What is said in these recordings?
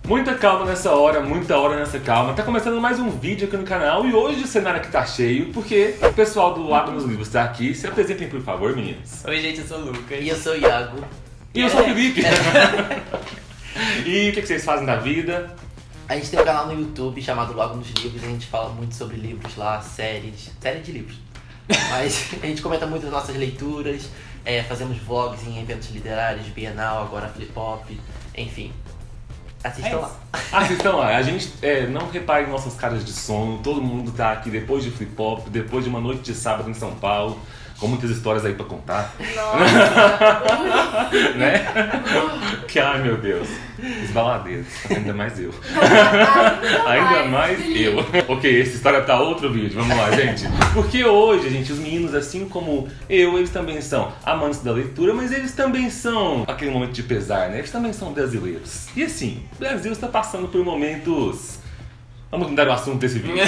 Muita calma nessa hora, muita hora nessa calma. Tá começando mais um vídeo aqui no canal e hoje o cenário aqui tá cheio porque o pessoal do Lago dos Livros tá aqui. Se apresentem, por favor, meninas. Oi, gente, eu sou o Lucas. E eu sou o Iago. E eu sou o Felipe. E o que vocês fazem da vida? A gente tem um canal no YouTube chamado Lago dos Livros e a gente fala muito sobre livros lá, série de livros. Mas a gente comenta muito as nossas leituras, fazemos vlogs em eventos literários, Bienal, agora Flip Hop, enfim. Assistam lá. Assistam lá. A gente não repare em nossas caras de sono. Todo mundo tá aqui depois de Flip Hop, depois de uma noite de sábado em São Paulo, com muitas histórias aí pra contar. Nossa! Né? Que, ai meu Deus, os baladeiros, ainda mais eu. Ainda mais eu. Ok, essa história tá outro vídeo, vamos lá, gente. Porque hoje, gente, os meninos, assim como eu, eles também são amantes da leitura, mas eles também são aquele momento de pesar, né? Eles também são brasileiros. E assim, o Brasil está passando por momentos... Vamos mudar o assunto desse vídeo.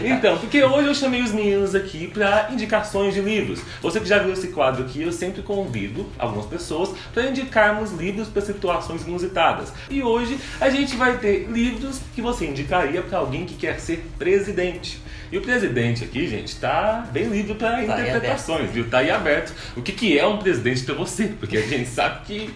Então, porque hoje eu chamei os meninos aqui para indicações de livros. Você que já viu esse quadro aqui, eu sempre convido algumas pessoas para indicarmos livros para situações inusitadas. E hoje a gente vai ter livros que você indicaria para alguém que quer ser presidente. E o presidente aqui, gente, tá bem livre para interpretações, viu? Tá aí aberto. O que é um presidente para você? Porque a gente sabe que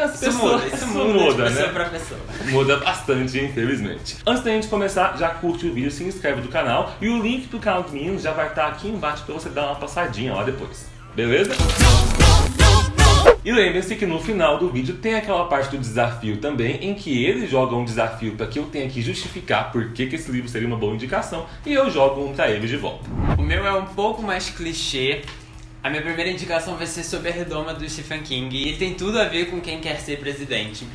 as pessoas... Isso muda, né? Pra pessoa. Muda bastante, infelizmente. Antes da gente começar, já curte o vídeo, se inscreve no canal. E o link pro canal dos meninos já vai estar aqui embaixo para você dar uma passadinha lá depois. Beleza? E lembre-se que no final do vídeo tem aquela parte do desafio também, em que eles jogam um desafio para que eu tenha que justificar por que esse livro seria uma boa indicação, e eu jogo um para eles de volta. O meu é um pouco mais clichê. A minha primeira indicação vai ser sobre a redoma do Stephen King, e ele tem tudo a ver com quem quer ser presidente.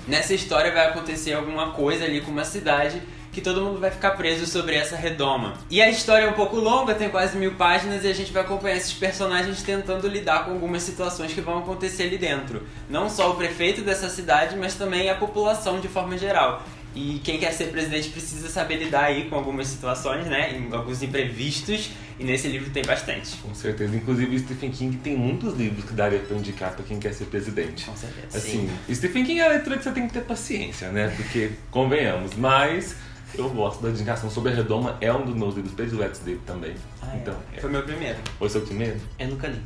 Nessa história vai acontecer alguma coisa ali com uma cidade que todo mundo vai ficar preso sobre essa redoma. E a história é um pouco longa, tem quase 1000 páginas, e a gente vai acompanhar esses personagens tentando lidar com algumas situações que vão acontecer ali dentro. Não só o prefeito dessa cidade, mas também a população de forma geral. E quem quer ser presidente precisa saber lidar aí com algumas situações, né? Em alguns imprevistos, e nesse livro tem bastante. Com certeza. Inclusive, o Stephen King tem muitos livros que daria para indicar para quem quer ser presidente. Com certeza. Assim, Stephen King é a leitura que você tem que ter paciência, né? Porque, convenhamos, mas... eu gosto da indicação sobre a redoma, é um dos meus livros prediletos dele também. Então, Foi meu primeiro. foi seu primeiro? Eu nunca li.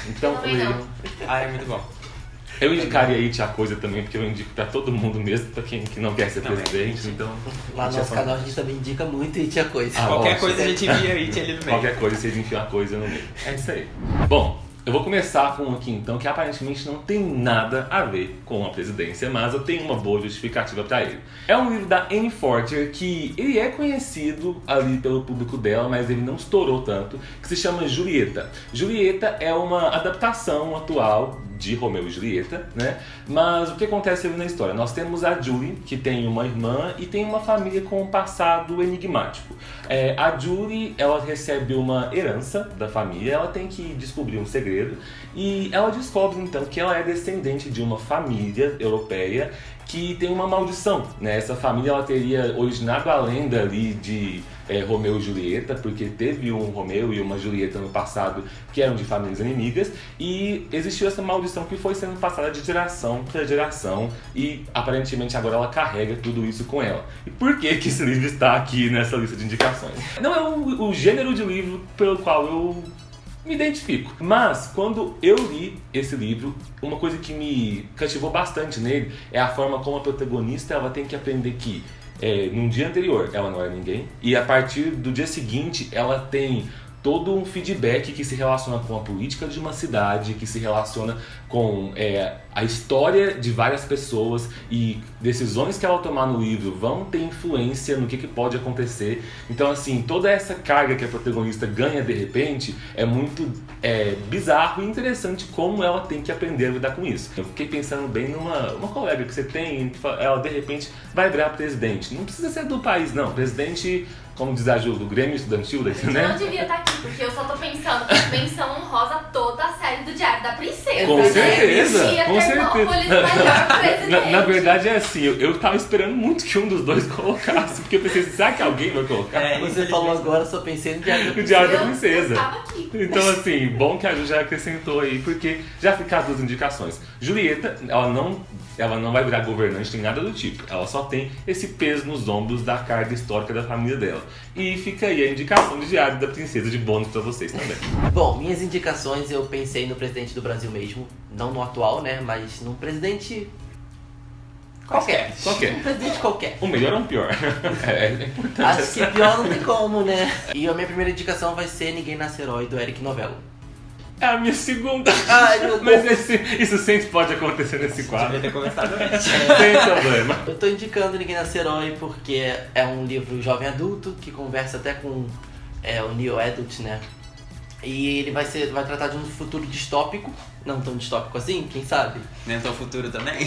Então, Também não. É muito bom. eu indicaria aí Tia Coisa também, porque eu indico pra todo mundo mesmo, pra quem que não quer ser Também. presidente, então... Lá no nosso canal a gente também indica muito e tinha coisa. Ah, Qualquer ótimo. coisa a gente via aí, tinha ali no meio. Qualquer coisa, vocês enfiam a coisa no meio. É isso aí. Bom, eu vou começar com um aqui então, que aparentemente não tem nada a ver com a presidência, mas eu tenho uma boa justificativa pra ele. É um livro da Anne Forter, que ele é conhecido ali pelo público dela, mas ele não estourou tanto, que se chama Julieta. Julieta é uma adaptação atual de Romeu e Julieta, né? Mas o que acontece ali na história? Nós temos a Julie, que tem uma irmã e tem uma família com um passado enigmático. A Julie, ela recebe uma herança da família, ela tem que descobrir um segredo e ela descobre então que ela é descendente de uma família europeia que tem uma maldição, né? Essa família ela teria originado a lenda ali de Romeu e Julieta, porque teve um Romeu e uma Julieta no passado que eram de famílias inimigas, e existiu essa maldição que foi sendo passada de geração para geração, e aparentemente agora ela carrega tudo isso com ela. E por que que esse livro está aqui nessa lista de indicações? Não é o gênero de livro pelo qual eu me identifico. Mas, quando eu li esse livro, uma coisa que me cativou bastante nele é a forma como a protagonista ela tem que aprender que num dia anterior ela não era ninguém, e a partir do dia seguinte ela tem todo um feedback que se relaciona com a política de uma cidade, que se relaciona com a história de várias pessoas, e decisões que ela tomar no livro vão ter influência no que pode acontecer. Então, assim, toda essa carga que a protagonista ganha de repente é muito bizarro e interessante como ela tem que aprender a lidar com isso. Eu fiquei pensando bem numa colega que você tem, ela de repente vai virar presidente. Não precisa ser do país, não. Presidente, como diz a Ju, do Grêmio Estudantil, Eu né? não devia estar aqui, porque eu só tô pensando menção honrosa toda a série do Diário da Princesa. Com né? certeza, Ia com ter certeza. Monópolis melhor presidente. Na verdade é assim, eu tava esperando muito que um dos dois colocasse, porque eu pensei, será que alguém vai colocar? Você falou agora, só pensei no Diário da O Diário da Eu Princesa. tava aqui. Então, assim, bom que a Ju já acrescentou aí, porque já fica as duas indicações. Julieta, ela não ela não vai virar governante nem nada do tipo. Ela só tem esse peso nos ombros da carga histórica da família dela. E fica aí a indicação de Diário da Princesa de bônus pra vocês também. Bom, minhas indicações eu pensei no presidente do Brasil mesmo. Não no atual, né? Mas num presidente... Qualquer. Um presidente qualquer. O melhor ou o pior? É importante. Acho que pior não tem como, né? E a minha primeira indicação vai ser Ninguém Nasce Herói, do Eric Novello. É a minha segunda. Ai, meu Deus. Mas isso sempre pode acontecer nesse quadro. Devia ter começado antes. Sem problema. Eu tô indicando Ninguém Nasce Herói porque é um livro jovem adulto que conversa até com o Neo Adult, né? E ele vai tratar de um futuro distópico, não tão distópico assim, quem sabe? Nem tão futuro também?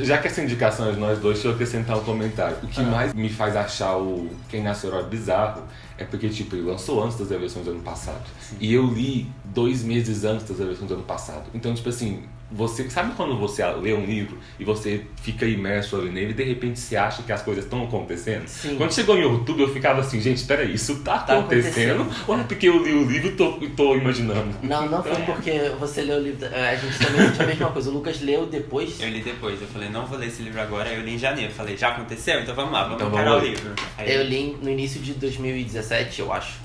Já que essa indicação é de nós dois, deixa eu acrescentar um comentário. O que mais me faz achar o Quem Nasce Herói bizarro é porque, tipo, ele lançou antes das eleições do ano passado. Sim. E eu li 2 meses antes das eleições do ano passado. Então, tipo assim, você sabe quando você lê um livro e você fica imerso ali nele e de repente você acha que as coisas estão acontecendo? Sim. Quando chegou em outubro eu ficava assim, gente, peraí, isso tá acontecendo? Ou é porque eu li o livro e tô imaginando? Não foi porque você leu o livro. A gente também tinha a mesma coisa. O Lucas leu depois. Eu li depois. Eu falei, não vou ler esse livro agora. Eu li em janeiro. Eu falei, já aconteceu? Então vamos lá, vamos encarar o livro. Aí eu li no início de 2017, eu acho.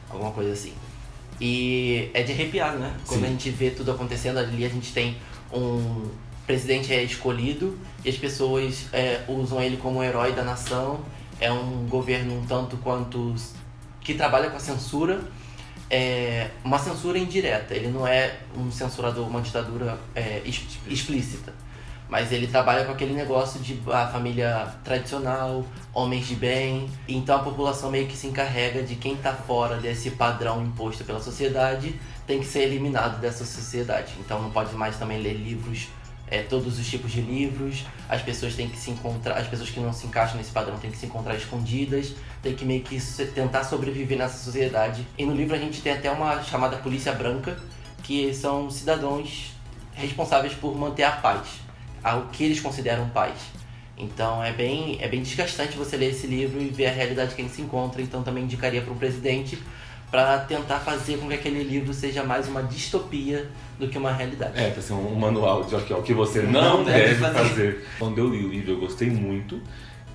Alguma coisa assim. E é de arrepiar, né? Quando Sim. a gente vê tudo acontecendo ali, a gente tem um presidente escolhido e as pessoas usam ele como herói da nação. É um governo um tanto quanto que trabalha com a censura, uma censura indireta. Ele não é um censurador, uma ditadura explícita, mas ele trabalha com aquele negócio de a família tradicional, homens de bem. Então a população meio que se encarrega de quem está fora desse padrão imposto pela sociedade tem que ser eliminado dessa sociedade. Então não pode mais também ler livros, todos os tipos de livros. As pessoas têm que se encontrar, as pessoas que não se encaixam nesse padrão têm que se encontrar escondidas, tem que meio que tentar sobreviver nessa sociedade. E no livro a gente tem até uma chamada polícia branca, que são cidadãos responsáveis por manter a paz, o que eles consideram paz. Então é bem desgastante você ler esse livro e ver a realidade que a gente se encontra. Então também indicaria para o presidente, para tentar fazer com que aquele livro seja mais uma distopia do que uma realidade. Pra ser um manual de o que você não deve fazer. Quando eu li o livro eu gostei muito,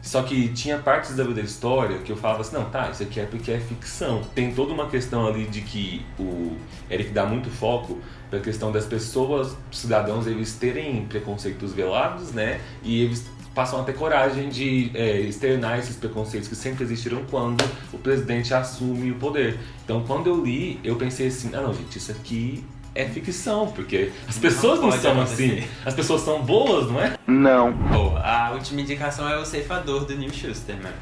só que tinha partes da história que eu falava assim, não, tá, isso aqui é porque é ficção. Tem toda uma questão ali de que o Eric dá muito foco para a questão das pessoas, cidadãos, eles terem preconceitos velados, né, e eles passam a ter coragem de externar esses preconceitos que sempre existiram quando o presidente assume o poder. Então, quando eu li, eu pensei assim, não, gente, isso aqui é ficção, porque as pessoas não são assim. As pessoas são boas, não é? Não. A última indicação é O Ceifador, do Neil Shusterman.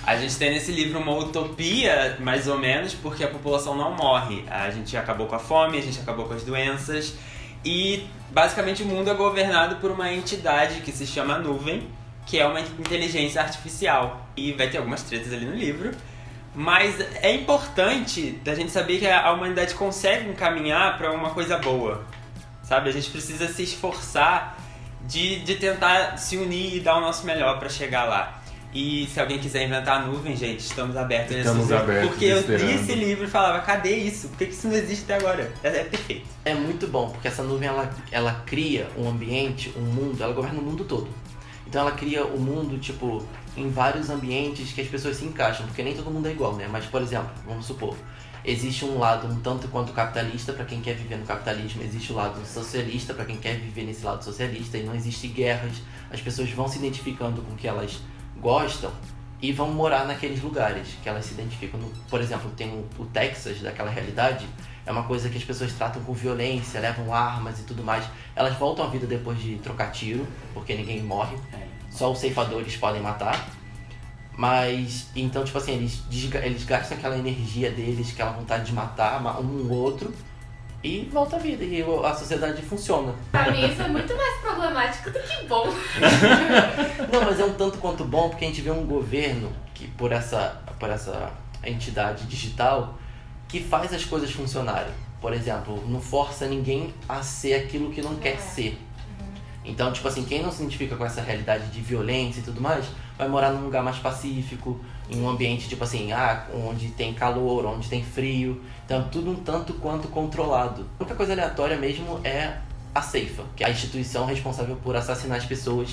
A gente tem nesse livro uma utopia, mais ou menos, porque a população não morre. A gente acabou com a fome, a gente acabou com as doenças. E basicamente o mundo é governado por uma entidade que se chama Nuvem, que é uma inteligência artificial. E vai ter algumas tretas ali no livro. Mas é importante a gente saber que a humanidade consegue encaminhar para uma coisa boa. Sabe? A gente precisa se esforçar de tentar se unir e dar o nosso melhor para chegar lá. E se alguém quiser inventar a nuvem, gente, estamos abertos. Porque eu li esse livro e falava, cadê isso? Por que isso não existe até agora? É perfeito. É muito bom, porque essa nuvem ela cria um ambiente, um mundo, ela governa o mundo todo. Então ela cria o mundo, tipo, em vários ambientes que as pessoas se encaixam, porque nem todo mundo é igual, né? Mas, por exemplo, vamos supor, existe um lado um tanto quanto capitalista para quem quer viver no capitalismo, existe o lado socialista para quem quer viver nesse lado socialista, e não existe guerras, as pessoas vão se identificando com o que elas gostam e vão morar naqueles lugares que elas se identificam. Por exemplo, tem o Texas, daquela realidade, é uma coisa que as pessoas tratam com violência, levam armas e tudo mais. Elas voltam à vida depois de trocar tiro, porque ninguém morre, só os ceifadores podem matar. Mas, então, tipo assim, eles gastam aquela energia deles, aquela vontade de matar um outro, e volta à vida, e a sociedade funciona. Pra mim isso é muito mais problemático do que bom. Não, mas é um tanto quanto bom, porque a gente vê um governo que, por essa entidade digital, que faz as coisas funcionarem. Por exemplo, não força ninguém a ser aquilo que não quer ser. Então, tipo assim, quem não se identifica com essa realidade de violência e tudo mais, vai morar num lugar mais pacífico, em um ambiente, tipo assim, onde tem calor, onde tem frio. Então, tudo um tanto quanto controlado. A única coisa aleatória mesmo é a Ceifa, que é a instituição responsável por assassinar as pessoas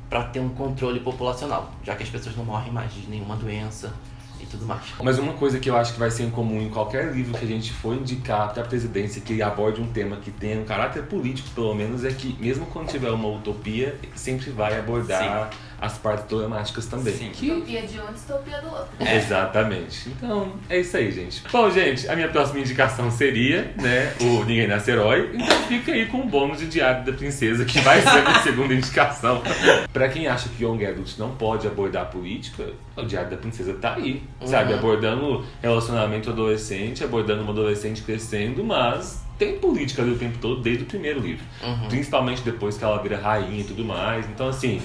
para ter um controle populacional, já que as pessoas não morrem mais de nenhuma doença e tudo mais. Mas uma coisa que eu acho que vai ser em comum em qualquer livro que a gente for indicar para a presidência que aborde um tema que tenha um caráter político, pelo menos, é que mesmo quando tiver uma utopia, sempre vai abordar as partes problemáticas também. Sim. Utopia de um, distopia do outro. Exatamente. Então, é isso aí, gente. Bom, gente, a minha próxima indicação seria, né, o Ninguém Nasce Herói. Então fica aí com o bônus de Diário da Princesa, que vai ser a minha segunda indicação. Pra quem acha que Young Adult não pode abordar política, o Diário da Princesa tá aí, sabe? Abordando relacionamento adolescente, abordando uma adolescente crescendo, mas tem política ali o tempo todo, desde o primeiro livro. Principalmente depois que ela vira rainha e tudo mais. Então, assim,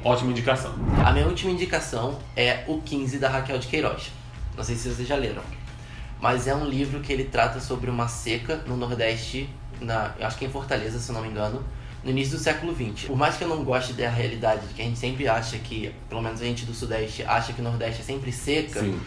ótima indicação. A minha última indicação é o 15 da Raquel de Queiroz. Não sei se vocês já leram, mas é um livro que ele trata sobre uma seca no Nordeste, eu acho que em Fortaleza, se eu não me engano, no início do século XX. Por mais que eu não goste da realidade, de que a gente sempre acha que, pelo menos a gente do Sudeste, acha que o Nordeste é sempre seca, Sim.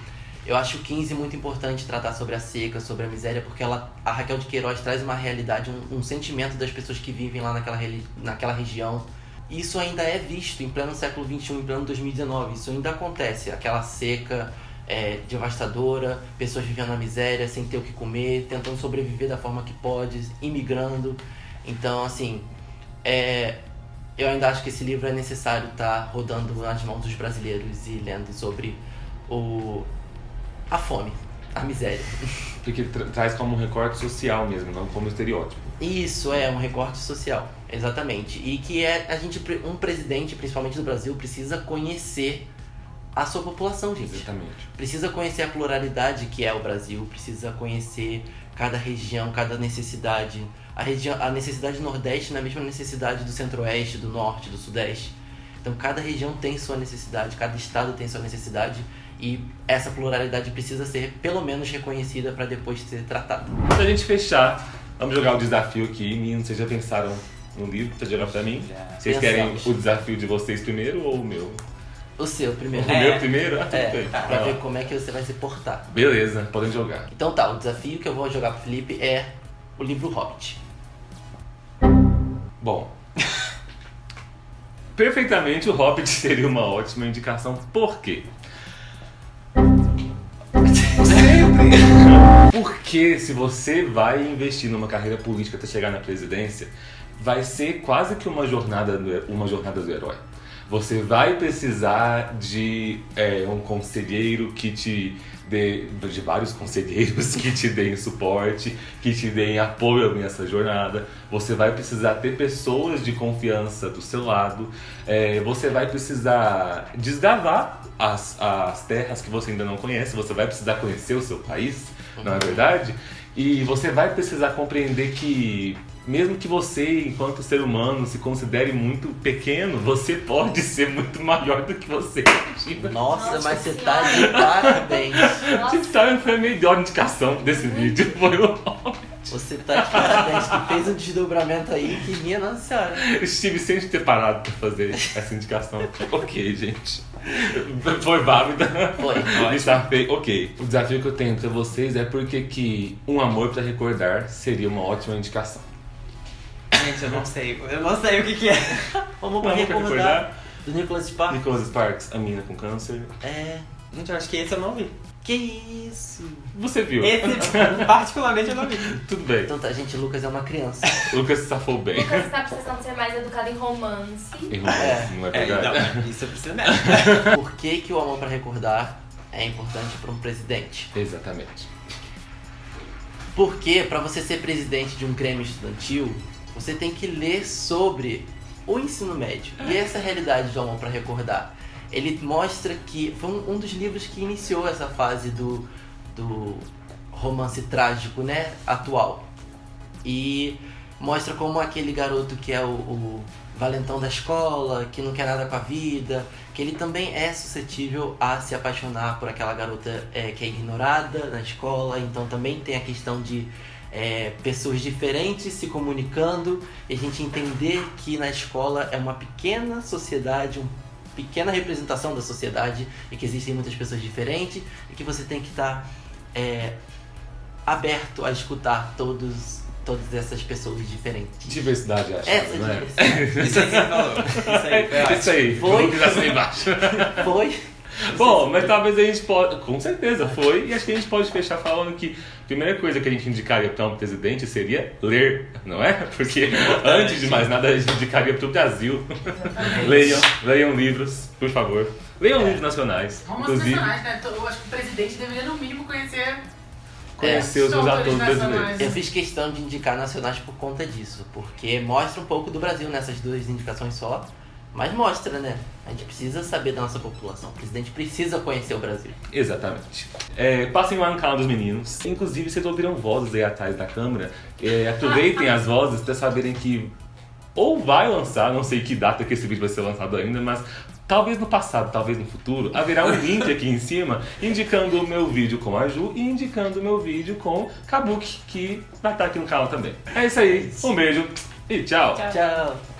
eu acho o 15 muito importante tratar sobre a seca, sobre a miséria, porque a Raquel de Queiroz traz uma realidade, um sentimento das pessoas que vivem lá naquela região. Isso ainda é visto em pleno século XXI, em pleno 2019. Isso ainda acontece. Aquela seca devastadora, pessoas vivendo na miséria, sem ter o que comer, tentando sobreviver da forma que pode, imigrando. Então, assim, eu ainda acho que esse livro é necessário estar rodando nas mãos dos brasileiros e lendo sobre a fome, a miséria. Porque traz como um recorte social mesmo, não como estereótipo. Isso, um recorte social, exatamente. E que um presidente, principalmente do Brasil, precisa conhecer a sua população, gente. Exatamente. Precisa conhecer a pluralidade que é o Brasil, precisa conhecer cada região, cada necessidade. A necessidade do Nordeste não é a mesma necessidade do Centro-Oeste, do Norte, do Sudeste. Então cada região tem sua necessidade, cada estado tem sua necessidade. E essa pluralidade precisa ser, pelo menos, reconhecida para depois ser tratada. Pra gente fechar, vamos jogar o desafio aqui. Meninos, vocês já pensaram no livro pra jogar pra mim? Já. Vocês querem o desafio de vocês primeiro ou o meu? O seu primeiro. O meu primeiro? Ah, tudo bem. Pra ver como é que você vai se portar. Beleza, podem jogar. Então tá, o desafio que eu vou jogar pro Felipe é o livro Hobbit. Bom, perfeitamente o Hobbit seria uma ótima indicação. Por quê? Sempre! Porque se você vai investir numa carreira política até chegar na presidência, vai ser quase que uma jornada do herói. Você vai precisar de um conselheiro que te dê, de vários conselheiros que te deem suporte, que te deem apoio nessa jornada. Você vai precisar ter pessoas de confiança do seu lado. Você vai precisar desbravar as terras que você ainda não conhece. Você vai precisar conhecer o seu país, não é verdade? E você vai precisar compreender que, mesmo que você, enquanto ser humano, se considere muito pequeno, você pode ser muito maior do que você imagina. Nossa, mas você tá de parabéns. Tipo, sabe, foi a melhor indicação desse vídeo. Foi o Você tá de parabéns, que fez um desdobramento aí que, minha Nossa Senhora. Eu estive sem ter parado pra fazer essa indicação. Ok, gente. Foi válida. Foi. Desafio, ok. O desafio que eu tenho pra vocês é porque que Um Amor pra Recordar seria uma ótima indicação. Gente, eu não sei o que é. Vamos Um pra Amor pra recordar do Nicholas Sparks. Nicholas Sparks, a mina com câncer. Gente, eu acho que esse eu não vi. Que isso? Você viu? Esse, particularmente, eu não vi. Tudo bem. Então tá, gente, o Lucas é uma criança. O Lucas se safou bem. Lucas está precisando ser mais educado em romance. Em romance, não é verdade? Não, isso eu preciso mesmo. Por que o Amor pra Recordar é importante para um presidente? Exatamente. Porque para você ser presidente de um grêmio estudantil, você tem que ler sobre o ensino médio. E essa é a realidade do Amor pra Recordar. Ele mostra que foi um dos livros que iniciou essa fase do romance trágico, né, atual. E mostra como aquele garoto que é o valentão da escola, que não quer nada com a vida, que ele também é suscetível a se apaixonar por aquela garota que é ignorada na escola. Então também tem a questão de pessoas diferentes se comunicando e a gente entender que na escola é uma pequena sociedade, pequena representação da sociedade e que existem muitas pessoas diferentes e que você tem que estar aberto a escutar todos todas essas pessoas diferentes. Diversidade, acho. Essa né? diversidade. Isso aí que você falou. Isso aí, foi ótimo. Isso aí, Foi. vamos que já embaixo. Foi. Bom, mas talvez a gente possa, com certeza foi, e acho que a gente pode fechar falando que a primeira coisa que a gente indicaria para um presidente seria ler, não é? Porque antes de mais nada a gente indicaria para o Brasil. Leiam livros, por favor. Leiam livros nacionais. Romances nacionais, né? Eu acho que o presidente deveria, no mínimo, conhecer Conhecer os atores brasileiros. Eu fiz questão de indicar nacionais por conta disso, porque mostra um pouco do Brasil nessas duas indicações só, mas mostra, né? A gente precisa saber da nossa população, o presidente precisa conhecer o Brasil. Exatamente. Passem lá no canal dos meninos. Inclusive, vocês ouviram vozes aí atrás da câmera. Aproveitem as vozes para saberem que ou vai lançar, não sei que data que esse vídeo vai ser lançado ainda, mas talvez no passado, talvez no futuro, haverá um link aqui em cima indicando o meu vídeo com a Ju e indicando o meu vídeo com Kabuki, que vai estar aqui no canal também. É isso aí, um beijo e tchau! Tchau!